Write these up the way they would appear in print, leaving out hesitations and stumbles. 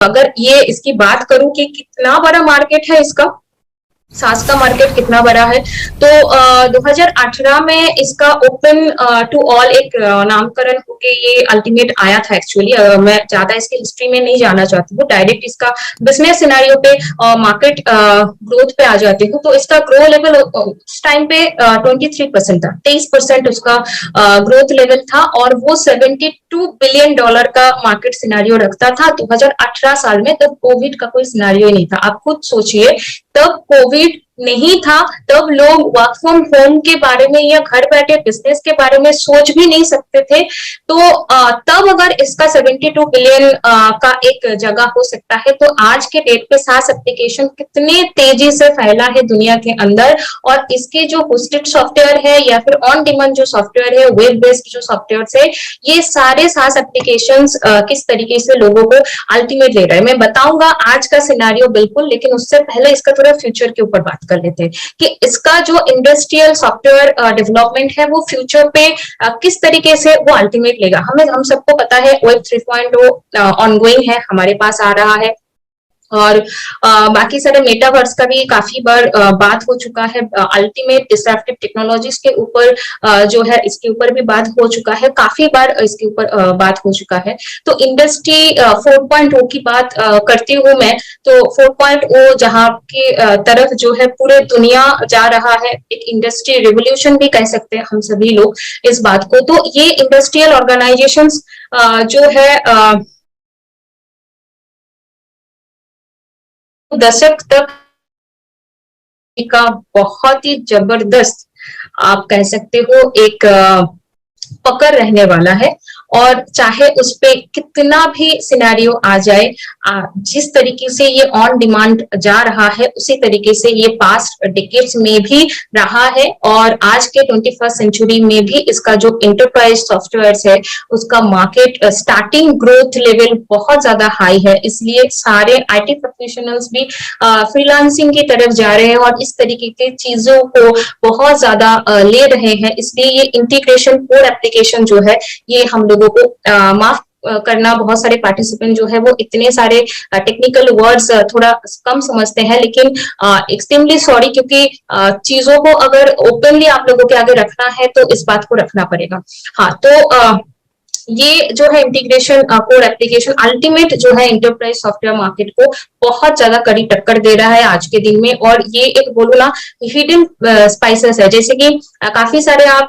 अगर ये इसकी बात करूं कि कितना बड़ा मार्केट है इसका, सास का मार्केट कितना बड़ा है, तो 2018 में इसका ओपन टू ऑल एक नामकरण होके ये अल्टीमेट आया था। एक्चुअली मैं ज्यादा इसकी हिस्ट्री में नहीं जाना चाहती हूँ, डायरेक्ट इसका बिजनेस सिनेरियो पे मार्केट ग्रोथ पे आ जाती हूँ। तो इसका ग्रो लेवल उस टाइम पे 23% था, 23% उसका ग्रोथ लेवल था, और वो $72 बिलियन का मार्केट सिनेरियो रखता था 2018 साल में। तब कोविड का कोई सिनेरियो नहीं था। आप खुद सोचिए, तब कोविड नहीं था, तब लोग वर्क फ्रॉम होम के बारे में या घर बैठे बिजनेस के बारे में सोच भी नहीं सकते थे। तो तब अगर इसका 72 बिलियन का एक जगह हो सकता है, तो आज के डेट पे सास एप्लीकेशन कितने तेजी से फैला है दुनिया के अंदर। और इसके जो होस्टेड सॉफ्टवेयर है या फिर ऑन डिमांड जो सॉफ्टवेयर है, वेब बेस्ड जो सॉफ्टवेयर है, ये सारे सास एप्लीकेशन किस तरीके से लोगों को अल्टीमेट ले रहे हैं, मैं बताऊंगा आज का सिनेरियो बिल्कुल। लेकिन उससे पहले इसका थोड़ा फ्यूचर के ऊपर बात कर लेते हैं कि इसका जो इंडस्ट्रियल सॉफ्टवेयर डेवलपमेंट है वो फ्यूचर पे किस तरीके से वो अल्टीमेट लेगा। हम सबको पता है वेब 3.0 ऑनगोइंग है, हमारे पास आ रहा है, और बाकी सारे मेटावर्स का भी काफी बार बात हो चुका है। अल्टीमेट डिसरप्टिव टेक्नोलॉजीज के ऊपर जो है इसके ऊपर भी बात हो चुका है, काफी बार इसके ऊपर बात हो चुका है। तो इंडस्ट्री 4.0 की बात करती हूँ मैं, तो 4.0 जहाँ की तरफ जो है पूरे दुनिया जा रहा है, एक इंडस्ट्री रिवोल्यूशन भी कह सकते हैं हम सभी लोग इस बात को। तो ये इंडस्ट्रियल ऑर्गेनाइजेशंस जो है दशक तक का बहुत ही जबरदस्त, आप कह सकते हो, एक पकड़ रहने वाला है। और चाहे उस पे कितना भी सिनेरियो आ जाए, जिस तरीके से ये ऑन डिमांड जा रहा है उसी तरीके से ये पास्ट डिकेड्स में भी रहा है, और आज के 21st सेंचुरी में भी इसका जो एंटरप्राइज सॉफ्टवेयर है उसका मार्केट स्टार्टिंग ग्रोथ लेवल बहुत ज्यादा हाई है। इसलिए सारे आईटी प्रोफेशनल्स भी फ्रीलांसिंग की तरफ जा रहे हैं और इस तरीके की चीजों को बहुत ज्यादा ले रहे हैं। इसलिए ये इंटीग्रेशन कोर एप्लीकेशन जो है, ये हम लोगों को माफ करना, बहुत सारे पार्टिसिपेंट जो है वो इतने सारे टेक्निकल वर्ड्स थोड़ा कम समझते हैं, लेकिन एक्सट्रीमली सॉरी, क्योंकि चीजों को अगर ओपनली आप लोगों के आगे रखना है तो इस बात को रखना पड़ेगा। हाँ, तो ये जो है इंटीग्रेशन कोर एप्लीकेशन अल्टीमेट जो है एंटरप्राइज सॉफ्टवेयर मार्केट को बहुत ज्यादा कड़ी टक्कर दे रहा है आज के दिन में। और ये एक बोलूँ ना हिडन स्पाइसेस है, जैसे कि काफी सारे आप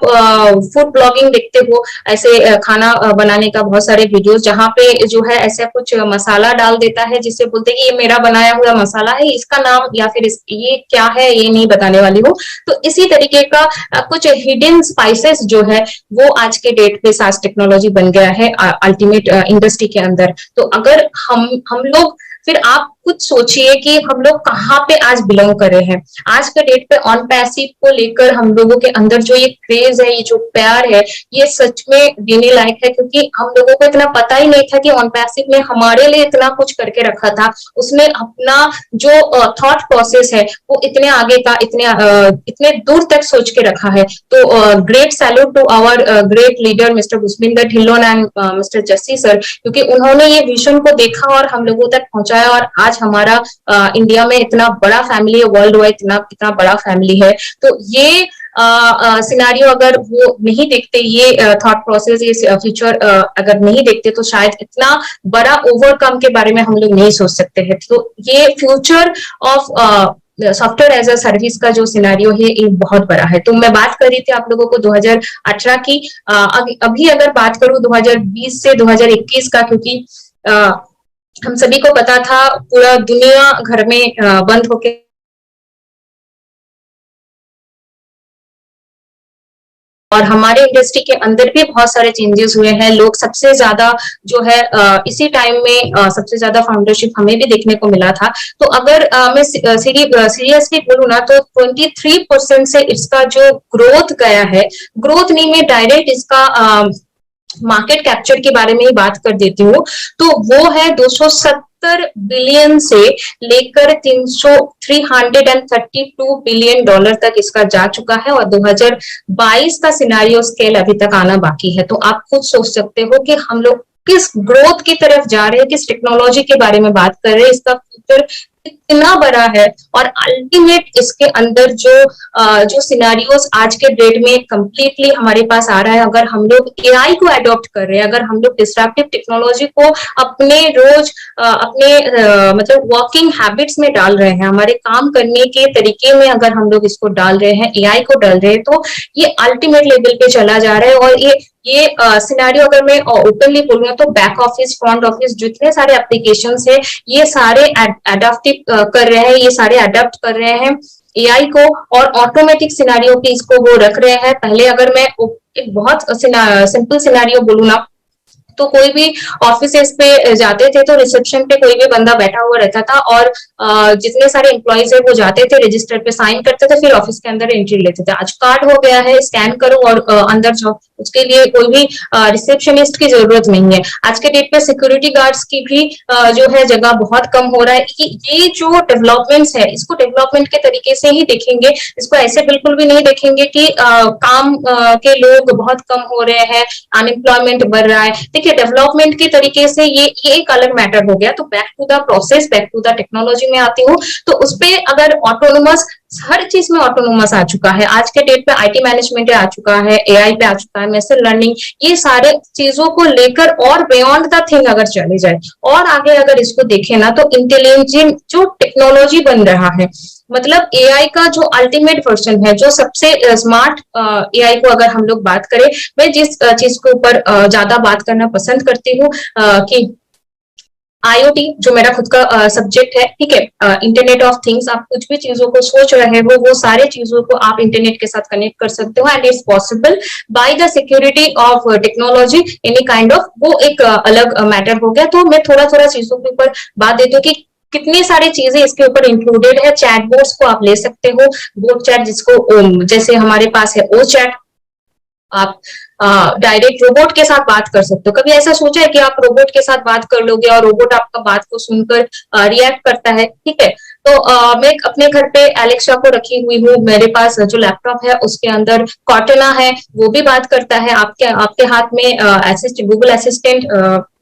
फूड ब्लॉगिंग देखते हो, ऐसे खाना बनाने का बहुत सारे वीडियोस, जहाँ पे जो है ऐसा कुछ मसाला डाल देता है जिससे बोलते हैं कि ये मेरा बनाया हुआ मसाला है, इसका नाम या फिर ये क्या है ये नहीं बताने वाली हूँ। तो इसी तरीके का कुछ हिडन स्पाइसेस जो है वो आज के डेट पे सास टेक्नोलॉजी बन गया है अल्टीमेट इंडस्ट्री के अंदर। तो अगर हम लोग, फिर आप कुछ सोचिए कि हम लोग कहाँ पे आज बिलोंग कर रहे हैं। आज के डेट पे ऑन पैसिव को लेकर हम लोगों के अंदर जो ये क्रेज है, ये जो प्यार है, ये सच में देने लायक है, क्योंकि हम लोगों को इतना पता ही नहीं था कि ऑन पैसिव ने हमारे लिए इतना कुछ करके रखा था। उसमें अपना जो थॉट प्रोसेस है वो इतने आगे का, इतने दूर तक सोच के रखा है। तो great salute to our great leader mister Bhupendra Dhillon and mister Jassi sir, क्योंकि उन्होंने ये विजन को देखा और हम लोगों तक पहुंचाया। और आज हमारा इंडिया में इतना बड़ा फैमिली है, वर्ल्ड वाइड इतना बड़ा फैमिली है। तो ये सिनेरियो अगर वो नहीं देखते, ये थॉट प्रोसेस, ये फ्यूचर अगर नहीं देखते, तो शायद इतना बड़ा ओवरकम के बारे में हम लोग नहीं सोच सकते हैं। तो ये future of software as a service का जो सिनेरियो है ये बहुत बड़ा है। तो मैं बात कर रही थी आप लोगों को 2018 की, अभी अगर बात करूं 2020 से 2021 का, क्योंकि हम सभी को पता था पूरा दुनिया घर में बंद होके, और हमारे इंडस्ट्री के अंदर भी बहुत सारे चेंजेस हुए हैं। लोग सबसे ज्यादा जो है इसी टाइम में सबसे ज्यादा फाउंडरशिप हमें भी देखने को मिला था। तो अगर मैं सीरियसली बोलूँ ना, तो 23% से इसका जो ग्रोथ गया है, ग्रोथ नहीं, मैं डायरेक्ट इसका मार्केट कैप्चर के बारे में ही बात कर देती हूँ, तो वो है 270 बिलियन से लेकर 332 बिलियन डॉलर तक इसका जा चुका है। और 2022 का सिनेरियो स्केल अभी तक आना बाकी है। तो आप खुद सोच सकते हो कि हम लोग किस ग्रोथ की तरफ जा रहे हैं, किस टेक्नोलॉजी के बारे में बात कर रहे हैं, इसका फ्यूचर इतना बड़ा है। और अल्टीमेट इसके अंदर जो सिनारियोज आज के डेट में कंप्लीटली हमारे पास आ रहा है, अगर हम लोग एआई को अडॉप्ट कर रहे हैं, अगर हम लोग डिस्ट्रप्टिव टेक्नोलॉजी को अपने रोज मतलब वर्किंग हैबिट्स में डाल रहे हैं, हमारे काम करने के तरीके में अगर हम लोग इसको डाल रहे हैं, एआई को डाल रहे हैं, तो ये अल्टीमेट लेवल पे चला जा रहा है। और ये सिनेरियो अगर मैं ओपनली बोलूँ तो बैक ऑफिस, फ्रंट ऑफिस, जितने सारे एप्लीकेशंस है, ये सारे अडॉप्टिव कर रहे हैं, ये सारे अडॉप्ट कर रहे हैं एआई को, और ऑटोमेटिक सिनेरियो पे इसको वो रख रहे हैं। पहले अगर मैं एक बहुत सिंपल सिनेरियो बोलूँ ना, तो कोई भी ऑफिसेस पे जाते थे तो रिसेप्शन पे कोई भी बंदा बैठा हुआ रहता था, और जितने सारे एम्प्लॉइज है वो जाते थे, रजिस्टर पे साइन करते थे, फिर ऑफिस के अंदर एंट्री लेते थे। आज कार्ड हो गया है, स्कैन करो और अंदर जाओ, उसके लिए कोई भी रिसेप्शनिस्ट की जरूरत नहीं है। आज के डेट पे सिक्योरिटी गार्ड्स की भी जो है जगह बहुत कम हो रहा है। ये जो डेवलपमेंट्स है, इसको डेवलपमेंट के तरीके से ही देखेंगे, इसको ऐसे बिल्कुल भी नहीं देखेंगे कि काम के लोग बहुत कम हो रहे हैं, अनएम्प्लॉयमेंट बढ़ रहा है। देखिए, डेवलपमेंट के तरीके से ये एक अलग मैटर हो गया। तो back to the process, back to the technology में आती हूँ, तो उसपे अगर ऑटोनोमस, हर चीज में ऑटोनोमस आ चुका है आज के डेट पे, आईटी मैनेजमेंट आ चुका है, एआई पे आ चुका है, मशीन लर्निंग, ये सारे चीजों को लेकर और बियॉन्ड द थिंग अगर चले जाए और आगे अगर इसको देखें ना, तो इंटेलिजेंट जो टेक्नोलॉजी बन रहा है, मतलब एआई का जो अल्टीमेट वर्जन है, जो सबसे स्मार्ट एआई को अगर हम लोग बात करें, मैं जिस चीज के ऊपर ज्यादा बात करना पसंद करती हूँ कि आईओटी, जो मेरा खुद का सब्जेक्ट है, ठीक है, इंटरनेट ऑफ थिंग्स, आप कुछ भी चीजों को सोच रहे हो, वो सारे चीजों को आप इंटरनेट के साथ कनेक्ट कर सकते हो, and it's possible by the security of technology any kind of, वो एक अलग मैटर हो गया। तो मैं थोड़ा थोड़ा चीजों के ऊपर बात देती हूँ कि कितनी सारी चीजें इसके ऊपर इंक्लूडेड है। चैटबॉट्स को आप ले सकते हो, बोट चैट, जिसको जैसे हमारे पास है ओ चैट, आप डायरेक्ट रोबोट के साथ बात कर सकते हो। कभी ऐसा सोचा है कि आप रोबोट के साथ बात कर लोगे और रोबोट आपका बात को सुनकर रिएक्ट करता है, ठीक है। तो मैं अपने घर पे एलेक्सा को रखी हुई हूँ, मेरे पास जो लैपटॉप है उसके अंदर कॉर्टेना है, वो भी बात करता है। आपके हाथ में गूगल असिस्टेंट,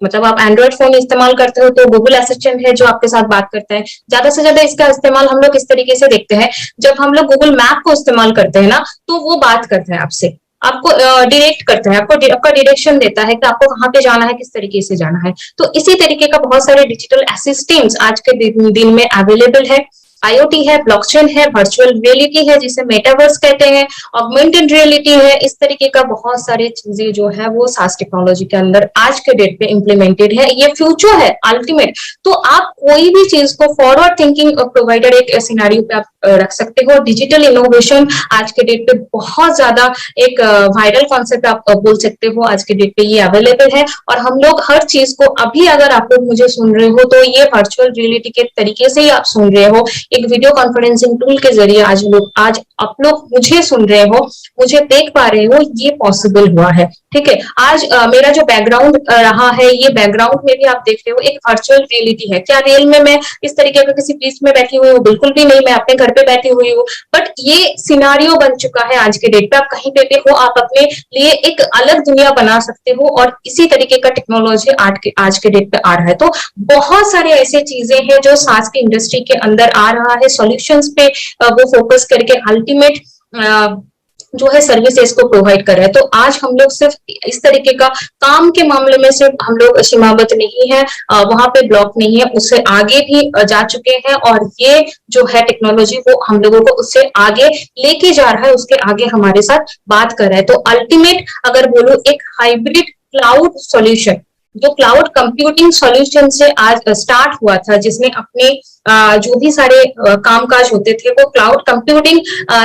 मतलब आप एंड्रॉइड फोन इस्तेमाल करते हो तो गूगल असिस्टेंट है जो आपके साथ बात करता है। ज्यादा से ज्यादा इसका इस्तेमाल हम लोग इस तरीके से देखते हैं, जब हम लोग गूगल मैप को इस्तेमाल करते हैं ना, तो वो बात करता है आपसे, आपको डायरेक्ट करता है, आपका डायरेक्शन देता है कि आपको कहाँ पे जाना है, किस तरीके से जाना है। तो इसी तरीके का बहुत सारे डिजिटल असिस्टेंट्स आज के दिन में अवेलेबल है। आईओटी है, ब्लॉकचेन है, वर्चुअल रियलिटी है जिसे मेटावर्स कहते हैं, ऑगमेंटेड रियलिटी है, इस तरीके का बहुत सारे चीजें जो है वो सास टेक्नोलॉजी के अंदर आज के डेट पे इम्प्लीमेंटेड है। ये फ्यूचर है अल्टीमेट। तो आप कोई भी चीज को फॉरवर्ड थिंकिंग प्रोवाइडर एक सिनेरियो पे आप रख सकते हो। डिजिटल इनोवेशन आज के डेट पे बहुत ज्यादा एक वायरल कॉन्सेप्ट आप बोल सकते हो, आज के डेट पे ये अवेलेबल है। और हम लोग हर चीज को, अभी अगर आप लोग मुझे सुन रहे हो तो ये वर्चुअल रियलिटी के तरीके से ही आप सुन रहे हो, एक वीडियो कॉन्फ्रेंसिंग टूल के जरिए आज आप लोग मुझे सुन रहे हो, मुझे देख पा रहे हो, ये पॉसिबल हुआ है, ठीक है। आज मेरा जो बैकग्राउंड रहा है, ये बैकग्राउंड में भी आप देख रहे हो एक वर्चुअल रियलिटी है। क्या रियल में मैं इस तरीके का किसी बीच में बैठी हुई हूँ? बिल्कुल भी नहीं, मैं अपने घर पे बैठी हुई हूँ। बट ये सिनारियो बन चुका है आज के डेट पे, आप कहीं पे भी हो, आप अपने लिए एक अलग दुनिया बना सकते हो, और इसी तरीके का टेक्नोलॉजी आज के डेट पे आ रहा है। तो बहुत सारे ऐसे चीजें हैं जो सास की इंडस्ट्री के अंदर आ रहा है, सॉल्यूशंस पे वो फोकस करके अल्टीमेट जो है सर्विसेज को प्रोवाइड कर रहा है। तो आज हम लोग सिर्फ इस तरीके का काम के मामले में सिर्फ हम लोग सीमाबद्ध नहीं है, वहां पे ब्लॉक नहीं है, उससे आगे भी जा चुके हैं। और ये जो है टेक्नोलॉजी वो हम लोगों को उससे आगे लेके जा रहा है, उसके आगे हमारे साथ बात कर रहा है। तो अल्टीमेट अगर बोलूं, एक हाइब्रिड क्लाउड सॉल्यूशन, जो क्लाउड कंप्यूटिंग सॉल्यूशन से आज स्टार्ट हुआ था, जिसने अपने जो भी सारे कामकाज होते थे वो क्लाउड कंप्यूटिंग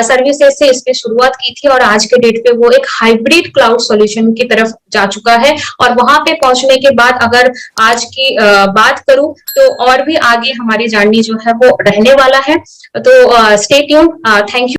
सर्विसेज से इसकी शुरुआत की थी, और आज के डेट पे वो एक हाइब्रिड क्लाउड सॉल्यूशन की तरफ जा चुका है। और वहां पे पहुंचने के बाद अगर आज की बात करूं तो और भी आगे हमारी जर्नी जो है वो रहने वाला है। तो स्टे ट्यून्ड, थैंक यू।